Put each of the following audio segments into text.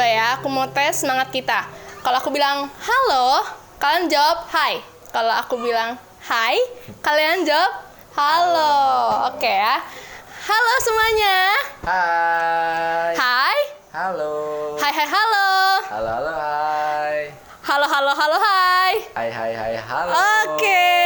Coba ya, aku mau tes semangat kita. Kalau aku bilang halo, kalian jawab hai. Kalau aku bilang hai, kalian jawab halo. Oke ya. Halo semuanya. Hai. Hai. Halo. Hai hai halo. Halo halo hai. Halo halo halo hai. Hai halo. Oke.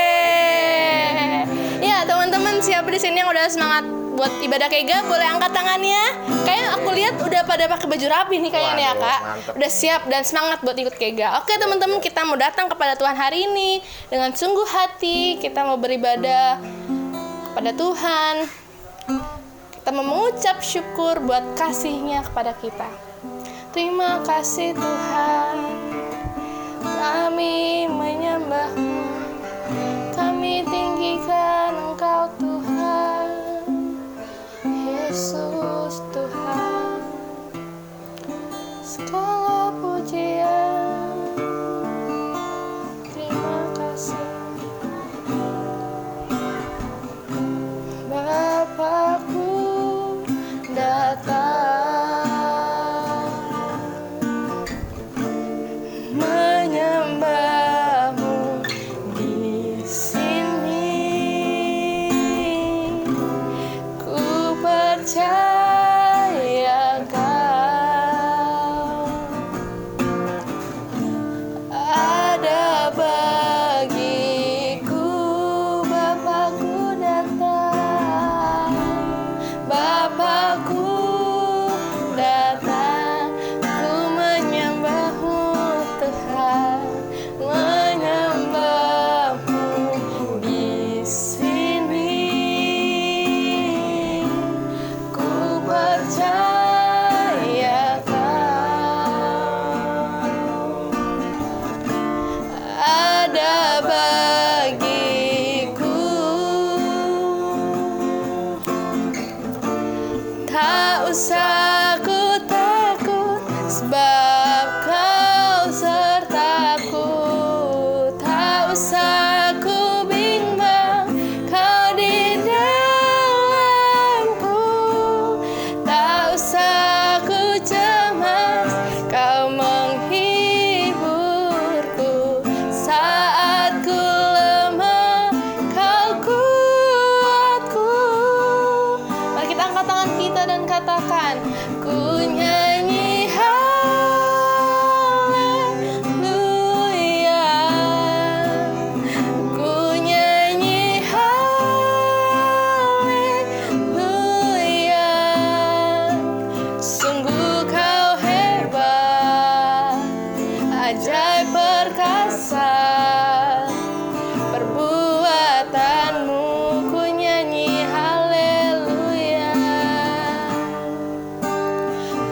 Ya teman-teman, siapa di sini yang udah semangat buat ibadah kega, boleh angkat tangannya. Kayaknya aku lihat udah pada pakai baju rapi nih kayaknya ya Kak. Mantep. Udah siap dan semangat buat ikut kega. Oke teman-teman, kita mau datang kepada Tuhan hari ini dengan sungguh hati. Kita mau beribadah kepada Tuhan. Kita mau mengucap syukur buat kasih-Nya kepada kita. Terima kasih Tuhan, kami menyembah-Mu, kami tinggikan Engkau Tuhan, Yesus Tuhan, segala pujian, terima kasih. Bapakku datang menyembah-Mu di sini. Ku percaya Kau ada bagiku. Bapakku datang, Bapakku datang, ku menyembah-Mu Tuhan, menyembah-Mu di sini. Ku percaya Kau ada bagiku. Tak usah ku takut, sebab Kau sertaku. Tak usah ku bimbang, Kau di dalamku. Tak usah ku cemas, Kau menghiburku. Saat ku lemah, Kau kuatku. Mari kita angkat tangan kita dan katakan, ku nyanyi haleluya, ku nyanyi haleluya. Sungguh Kau hebat, ajaib perkasa, perbuatanmu. Ku nyanyi haleluya,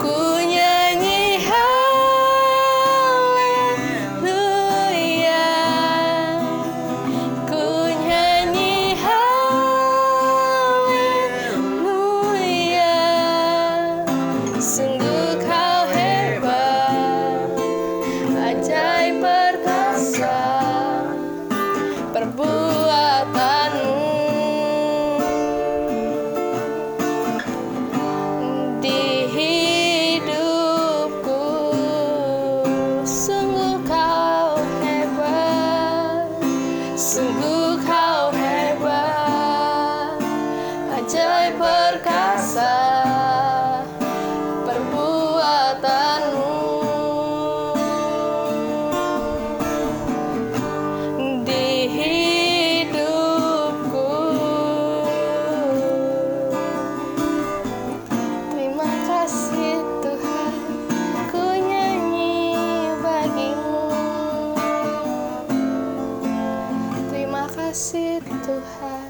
ku nyanyi haleluya, ku nyanyi haleluya. Sungguh Kau hebat, ajaib perkasa, perbuatanmu. Di hidupku, sungguh Kau hebat, sungguh Kau hebat, ajaib perkasa, perbuatanmu. Di hidupku, terima kasih Tuhan, ku nyanyi bagi-Mu. Terima kasih Tuhan.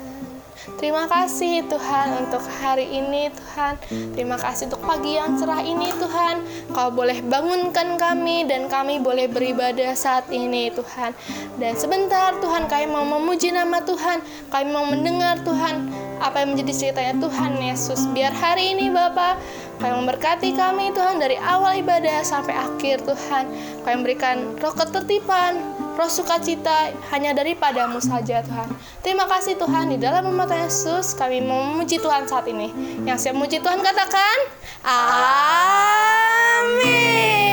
Terima kasih Tuhan untuk hari ini Tuhan. Terima kasih untuk pagi yang cerah ini Tuhan. Kau boleh bangunkan kami dan kami boleh beribadah saat ini Tuhan. Dan sebentar Tuhan, kami mau memuji nama Tuhan. Kami mau mendengar Tuhan apa yang menjadi ceritanya Tuhan Yesus. Biar hari ini Bapa, Kau memberkati kami Tuhan dari awal ibadah sampai akhir Tuhan. Kau memberikan roh ketertiban, roh sukacita hanya daripada-Mu saja Tuhan. Terima kasih Tuhan, di dalam nama Tuhan Yesus kami mau memuji Tuhan saat ini. Yang siap memuji Tuhan katakan amin.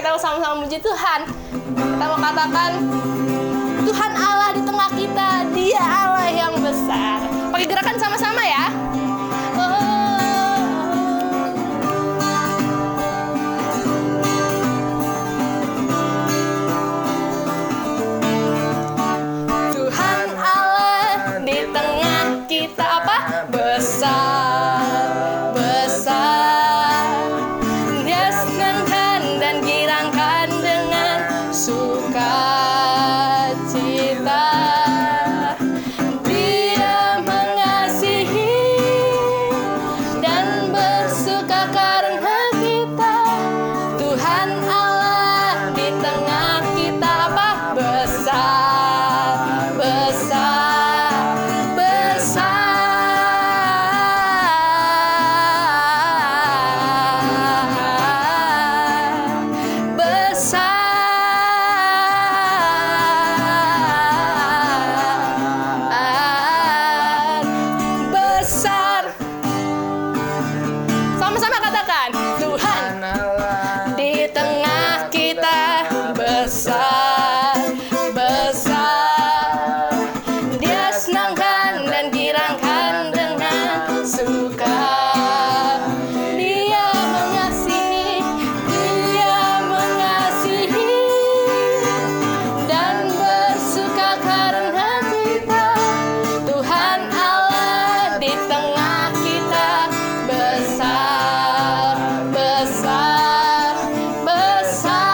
kita sama-sama muji Tuhan. Kita mau katakan, Tuhan Allah di tengah kita, Dia Allah yang besar. Pakai gerakan sama-sama ya. Tuhan Allah di tengah kita apa? Besar, besar. Dia senangkan dan girangkan dengan sukacita. Dia mengasihi dan bersuka karena kita. Tuhan Allah di tengah kita apa? Besar, besar, besar. Besar. Sama-sama katakan, Tuhan di tengah kita besar, besar. Dia senangkan dan girangkan dengan suka. Dia mengasihi, Dia mengasihi dan bersuka karena kita. Tuhan Allah di tengah kita besar, besar, besar.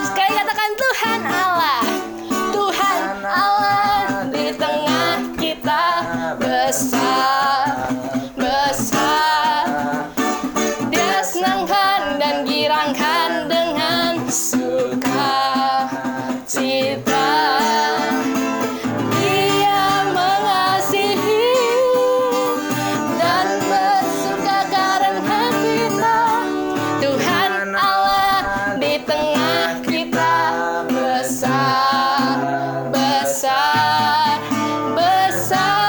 Sekali katakan, Tuhan Allah, Tuhan Allah di tengah kita besar, besar. Dia senangkan dan girangkan dengan sukacita. Dia mengasihi dan bersuka karena kita. Tuhan Allah di tengah kita besar, besar, besar.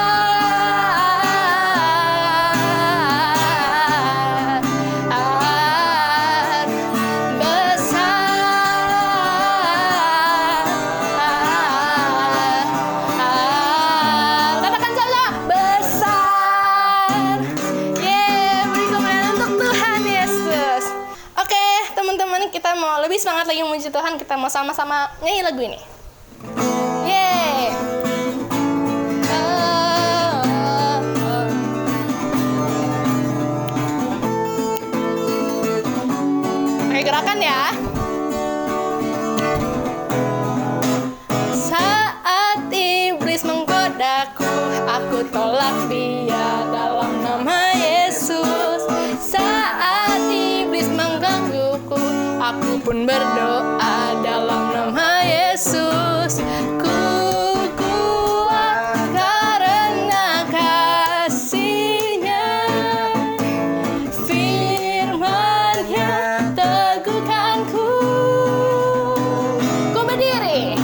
Katakan sama-sama, besar. Yeay, beri kemuliaan untuk Tuhan Yesus. Oke, teman-teman, kita mau lebih semangat lagi memuji Tuhan. Kita mau sama-sama nyanyi lagu ini. Yeay. Pakai gerakan ya. Saat iblis menggodaku, aku tolak dia dalam nama Yesus. Saat iblis menggangguku, aku pun berdoa dalam nama Yesus. Ku kuat karena kasih-Nya, firman-Nya teguhkanku. Ku berdiri,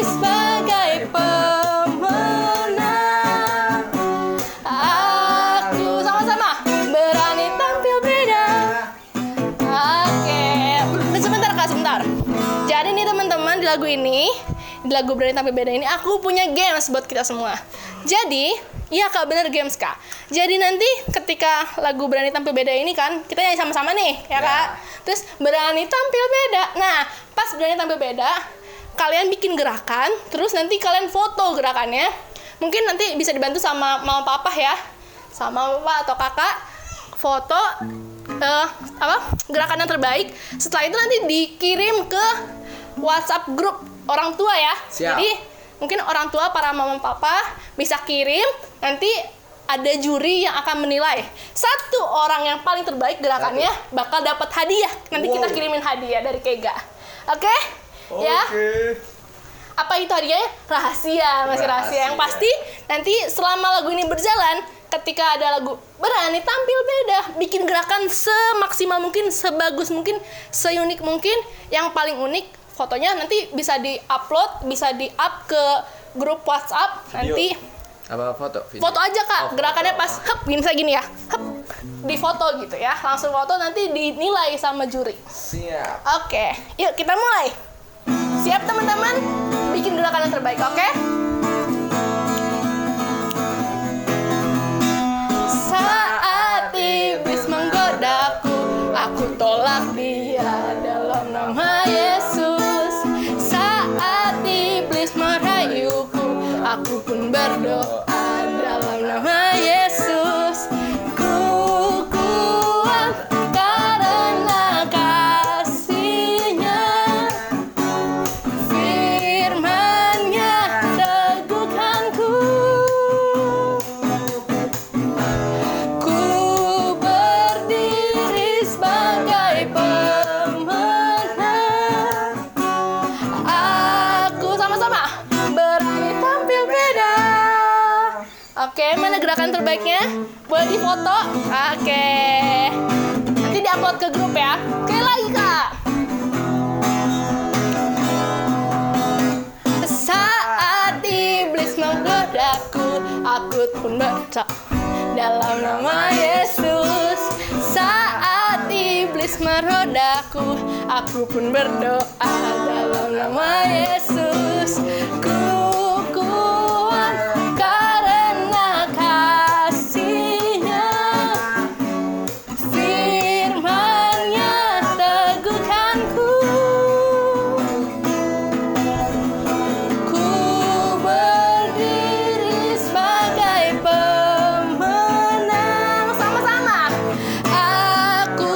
sebagai pemenang. Aku sama-sama berani tampil beda. Oke, sebentar Kak, sebentar. Jadi nih teman-teman, di lagu ini, di lagu Berani Tampil Beda ini, aku punya games buat kita semua. Jadi, iya Kak, bener games Kak. Jadi nanti ketika lagu Berani Tampil Beda ini kan, kita nyanyi sama-sama nih, ya Kak. Terus berani tampil beda. Nah, pas berani tampil beda, kalian bikin gerakan, terus nanti kalian foto gerakannya. Mungkin nanti bisa dibantu sama mama papa ya, sama papa atau kakak, foto gerakan yang terbaik. Setelah itu nanti dikirim ke WhatsApp grup orang tua ya. Siap. Jadi mungkin orang tua, para mama papa bisa kirim, nanti ada juri yang akan menilai. Satu orang yang paling terbaik gerakannya bakal dapat hadiah. Nanti kita kirimin hadiah dari Kega. Oke? Ya. Apa itu hadiahnya? Rahasia, masih rahasia. Yang pasti nanti selama lagu ini berjalan, ketika ada lagu berani tampil beda, bikin gerakan semaksimal mungkin, sebagus mungkin, seunik mungkin. Yang paling unik fotonya nanti bisa di-upload, bisa di-up ke grup WhatsApp. Video. Nanti Apa foto? Video? foto aja Kak, Oh, gerakannya foto. pas gini saya gini ya, di foto gitu ya, langsung foto nanti dinilai sama juri. Siap. Oke, yuk kita mulai. Siap teman-teman? Bikin gerakan yang terbaik, oke? Saat iblis menggodaku, aku tolak dia dalam nama Yesus. Saat iblis merayuku, aku pun berdoa dalam nama Yesus. Ku kuat karena kasih-Nya, firman-Nya teguhkanku. Ku berdiri sebagai pemenang. Aku sama-sama berani tampil beda. Oke, mana gerakan terbaiknya? Boleh difoto? Oke. Nanti diupload ke grup ya. Oke, lagi Kak. Saat iblis menggodaku, aku pun berdoa dalam nama Yesus. Saat iblis merodaku, aku pun berdoa dalam nama Yesus. Ku kuat karena kasih-Nya, firman-Nya teguhkanku. Ku berdiri sebagai pemenang. Sama-sama. Aku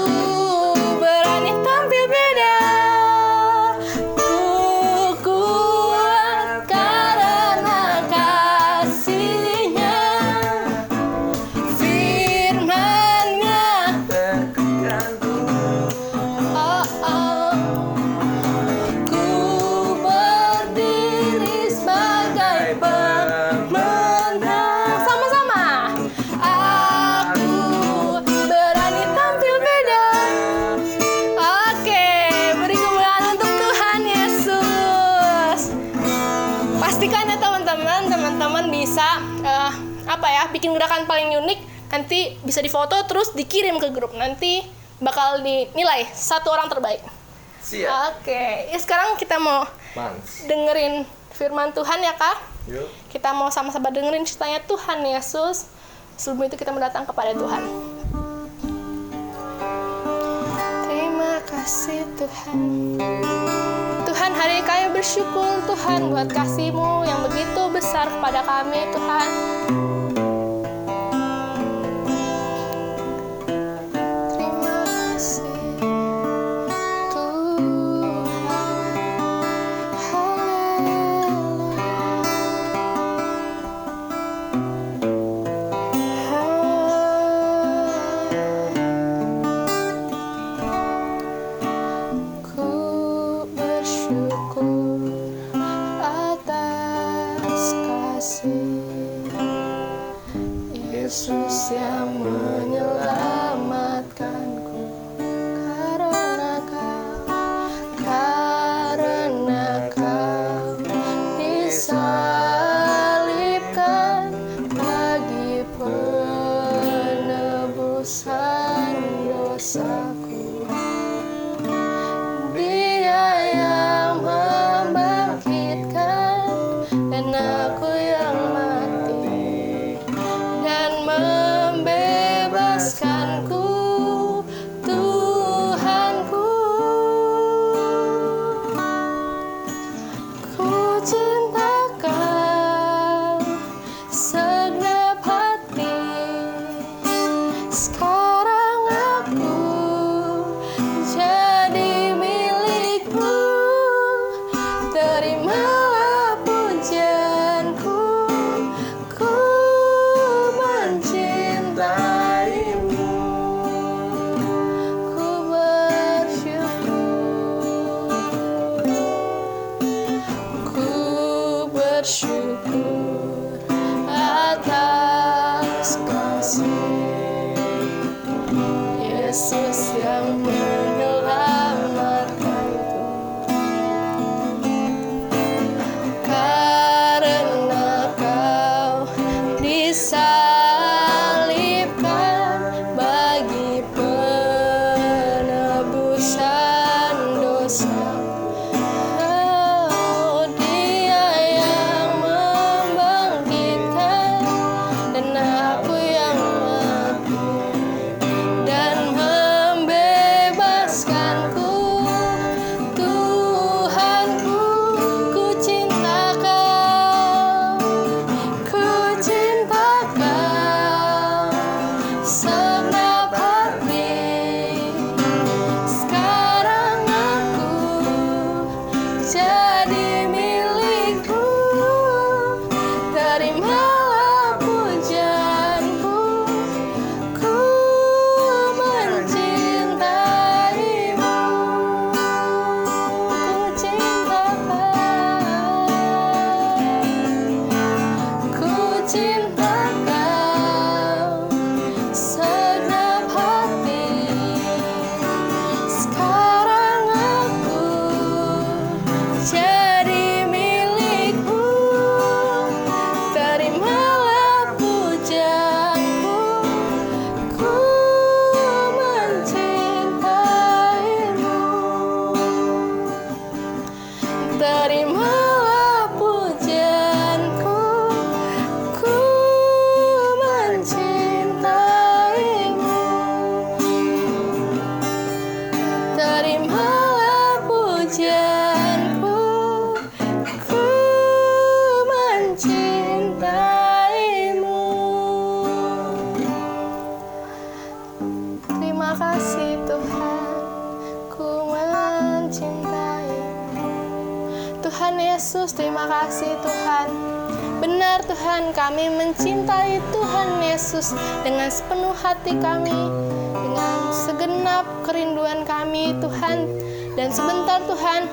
berani tampil beda. Ku kuat karena kasih-Nya, firman-Nya. Oh, oh. Ku berdiri sebagai pemenang. Sama-sama. Aku berani tampil beda. Oke, beri kemuliaan untuk Tuhan Yesus. Pastikan ya teman-teman bisa bikin gerakan paling unik. Nanti bisa difoto terus dikirim ke grup. Nanti bakal dinilai satu orang terbaik. Siap. Oke, ya sekarang kita mau Mans. dengerin firman Tuhan ya Kak. Yuk. Kita mau sama-sama dengerin ceritanya Tuhan Yesus. Sebelum itu kita mendatang kepada Tuhan. Terima kasih Tuhan. Tuhan, hari ini kami bersyukur Tuhan buat kasih-Mu yang begitu besar kepada kami Tuhan. Terima kasih Tuhan. Ku bersyukur atas kasih Yesus yang menyelamatkanku. Karena kau disalibkan bagi penebusan dosaku. Dia yang membangkitkan dan aku yang mati, dan membebaskanku, Tuhanku. Ku cinta Kau segenap hati. Sekarang aku jadi milikmu. Terimalah pujianku. Ku mencintaimu. Ku bersyukur atas kasih Yesus yang menyelamatkanku. Karena Kau disalibkan bagi penebusan dosa. Oh, Dia yang membangkitkan dan aku yang mati dan membebaskanku. Tuhanku, ku cinta Kau, ku cinta Kau segenap hati. Sekarang aku jadi milikmu, terimalah pujianku. Ku mencintaimu, ku cinta Kau, ku cinta Kau segenap hati. Sekarang aku jadi milikmu, terimalah pujianku. Ku mencintaimu, terimalah pujianku. Ku mencintaimu, terimalah pujianku. Ku mencintaimu. Terima kasih Tuhan, ku mencintaimu. Tuhan Yesus, terima kasih Tuhan. Benar Tuhan, kami mencintai Tuhan Yesus dengan sepenuh hati kami, dengan segenap kerinduan kami Tuhan. Dan sebentar Tuhan,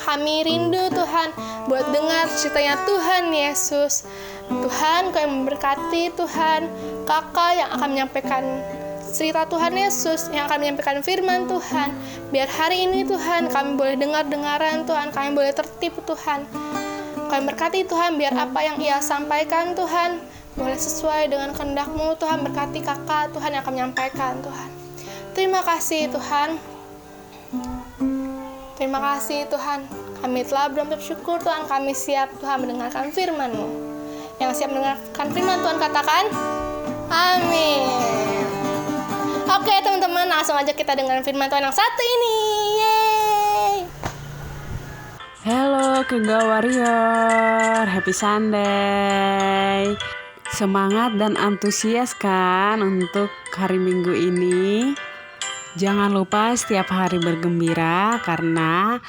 kami rindu Tuhan buat dengar ceritanya Tuhan Yesus. Tuhan, kami memberkati Tuhan kakak yang akan menyampaikan cerita Tuhan Yesus, yang akan menyampaikan firman Tuhan. Biar hari ini Tuhan kami boleh dengar-dengaran Tuhan, kami boleh tertipu Tuhan. Kami berkati Tuhan, biar apa yang ia sampaikan Tuhan boleh sesuai dengan kehendak-Mu Tuhan. Berkati kakak Tuhan yang akan menyampaikan Tuhan. Terima kasih Tuhan. Terima kasih Tuhan. Kami telah berucap syukur Tuhan, kami siap Tuhan mendengarkan firman-Mu. Yang siap mendengarkan firman Tuhan katakan amin. Oke teman-teman, langsung aja kita dengar firman Tuhan yang satu ini. Yeay. Hello Kegga Warrior, happy Sunday. Semangat dan antusias kan untuk hari Minggu ini? Jangan lupa setiap hari bergembira, karena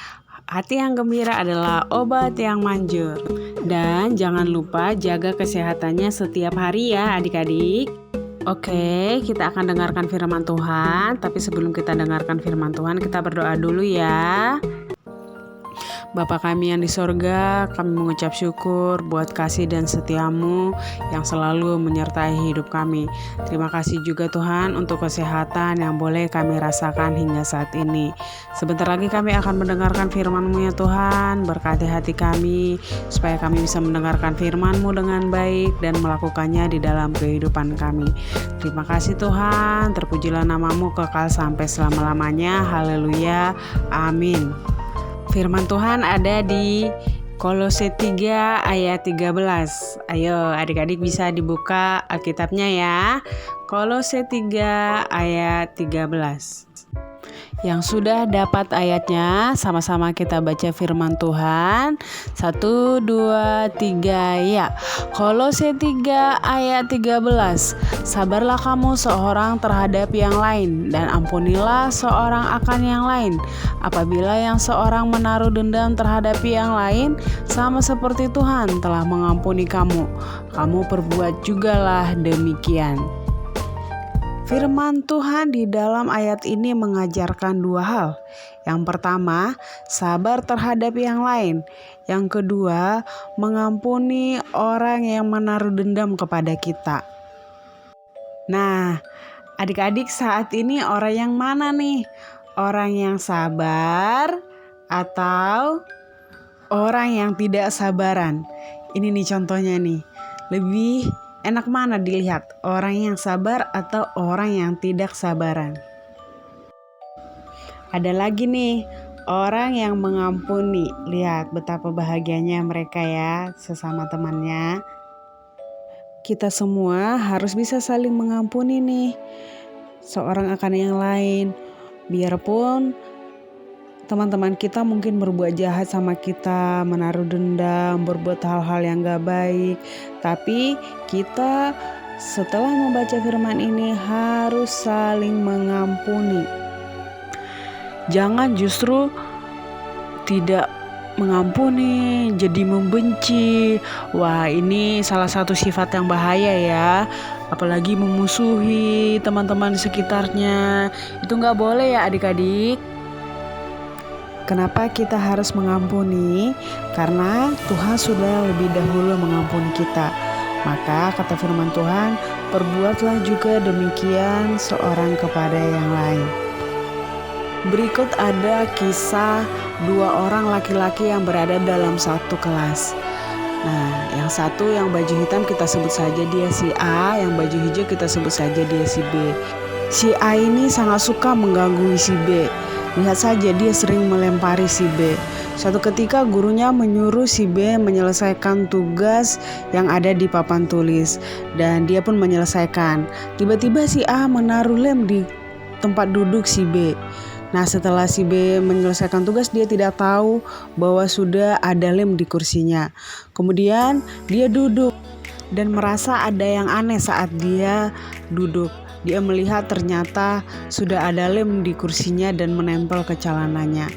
hati yang gembira adalah obat yang manjur. Dan jangan lupa jaga kesehatannya setiap hari ya adik-adik. Oke, kita akan dengarkan firman Tuhan. Tapi sebelum kita dengarkan firman Tuhan, kita berdoa dulu ya. Bapa kami yang di sorga, kami mengucap syukur buat kasih dan setia-Mu yang selalu menyertai hidup kami. Terima kasih juga Tuhan untuk kesehatan yang boleh kami rasakan hingga saat ini. Sebentar lagi kami akan mendengarkan firman-Mu ya Tuhan. Berkati hati kami supaya kami bisa mendengarkan firman-Mu dengan baik dan melakukannya di dalam kehidupan kami. Terima kasih Tuhan, terpujilah nama-Mu kekal sampai selama-lamanya. Haleluya, amin. Firman Tuhan ada di Kolose 3 ayat 13. Ayo adik-adik bisa dibuka Alkitabnya ya. Kolose 3 ayat 13. Yang sudah dapat ayatnya, sama-sama kita baca firman Tuhan. 1, 2, 3, ya. Kolose 3 ayat 13. Sabarlah kamu seorang terhadap yang lain, dan ampunilah seorang akan yang lain. Apabila yang seorang menaruh dendam terhadap yang lain, sama seperti Tuhan telah mengampuni kamu, kamu perbuat jugalah demikian. Firman Tuhan di dalam ayat ini mengajarkan dua hal. Yang pertama, sabar terhadap yang lain. Yang kedua, mengampuni orang yang menaruh dendam kepada kita. Nah, Adik-adik saat ini orang yang mana nih? Orang yang sabar atau orang yang tidak sabaran? Ini nih contohnya nih. Lebih enak mana dilihat? Orang yang sabar atau orang yang tidak sabaran? Ada lagi nih, orang yang mengampuni. Lihat betapa bahagianya mereka ya sesama temannya. Kita semua harus bisa saling mengampuni nih, seorang akan yang lain. Biarpun teman-teman kita mungkin berbuat jahat sama kita, menaruh dendam, berbuat hal-hal yang gak baik. Tapi kita setelah membaca firman ini harus saling mengampuni. Jangan justru tidak mengampuni, jadi membenci. Wah, ini salah satu sifat yang bahaya ya. Apalagi memusuhi teman-teman di sekitarnya. Itu gak boleh ya adik-adik. Kenapa kita harus mengampuni? Karena Tuhan sudah lebih dahulu mengampuni kita. Maka kata firman Tuhan, perbuatlah juga demikian seorang kepada yang lain. Berikut ada kisah 2 orang laki-laki yang berada dalam satu kelas. Nah, yang satu yang baju hitam kita sebut saja dia si A, yang baju hijau kita sebut saja dia si B. Si A ini sangat suka mengganggu si B. Lihat saja dia sering melempari si B. Suatu ketika gurunya menyuruh si B menyelesaikan tugas yang ada di papan tulis. Dan dia pun menyelesaikan. Tiba-tiba si A menaruh lem di tempat duduk si B. Nah, setelah si B menyelesaikan tugas, dia tidak tahu bahwa sudah ada lem di kursinya. Kemudian dia duduk dan merasa ada yang aneh saat dia duduk. Dia melihat ternyata sudah ada lem di kursinya dan menempel ke celananya.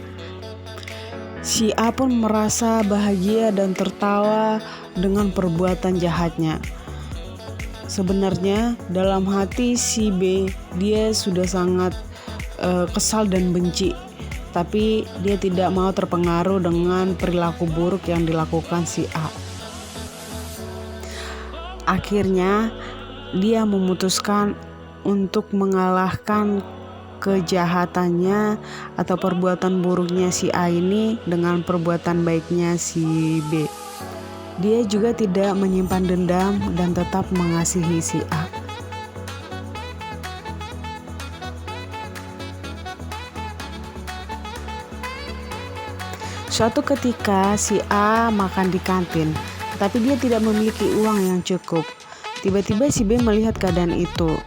Si A pun merasa bahagia dan tertawa dengan perbuatan jahatnya. Sebenarnya dalam hati si B, dia sudah sangat kesal dan benci, tapi dia tidak mau terpengaruh dengan perilaku buruk yang dilakukan si A. Akhirnya dia memutuskan untuk mengalahkan kejahatannya atau perbuatan buruknya si A ini dengan perbuatan baiknya si B. Dia juga tidak menyimpan dendam dan tetap mengasihi si A. Suatu ketika si A makan di kantin, tetapi dia tidak memiliki uang yang cukup. Tiba-tiba si B melihat keadaan itu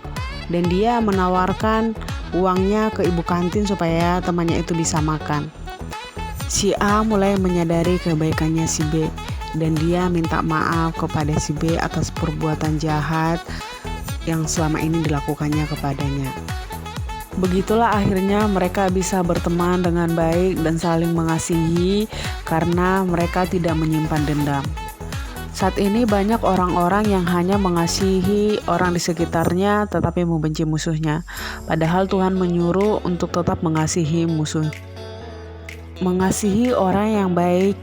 dan dia menawarkan uangnya ke ibu kantin supaya temannya itu bisa makan. Si A mulai menyadari kebaikannya si B dan dia minta maaf kepada si B atas perbuatan jahat yang selama ini dilakukannya kepadanya. Begitulah akhirnya mereka bisa berteman dengan baik dan saling mengasihi karena mereka tidak menyimpan dendam. Saat ini banyak orang-orang yang hanya mengasihi orang di sekitarnya tetapi membenci musuhnya. Padahal Tuhan menyuruh untuk tetap mengasihi musuh. Mengasihi orang yang baik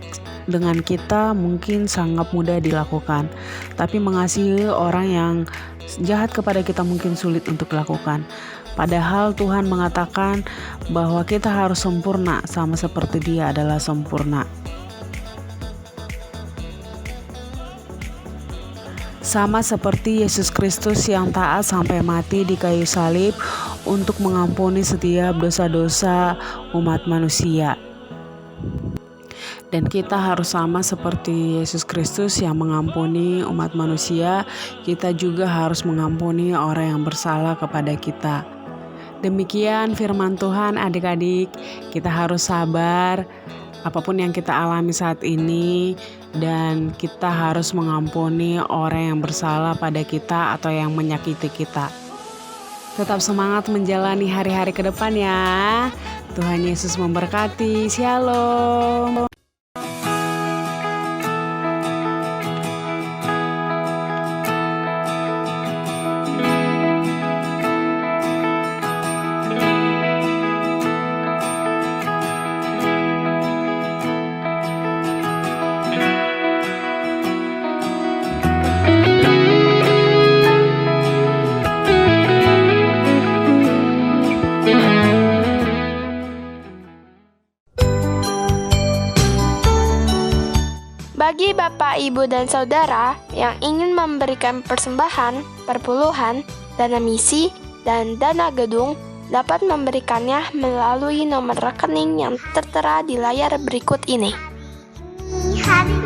dengan kita mungkin sangat mudah dilakukan, tapi mengasihi orang yang jahat kepada kita mungkin sulit untuk dilakukan. Padahal Tuhan mengatakan bahwa kita harus sempurna sama seperti Dia adalah sempurna. Sama seperti Yesus Kristus yang taat sampai mati di kayu salib untuk mengampuni setiap dosa-dosa umat manusia. Dan kita harus sama seperti Yesus Kristus yang mengampuni umat manusia, kita juga harus mengampuni orang yang bersalah kepada kita. Demikian firman Tuhan adik-adik, kita harus sabar apapun yang kita alami saat ini dan kita harus mengampuni orang yang bersalah pada kita atau yang menyakiti kita. Tetap semangat menjalani hari-hari ke depan ya. Tuhan Yesus memberkati. Shalom. Bagi Bapak, Ibu, dan Saudara yang ingin memberikan persembahan, perpuluhan, dana misi, dan dana gedung, dapat memberikannya melalui nomor rekening yang tertera di layar berikut ini. Hari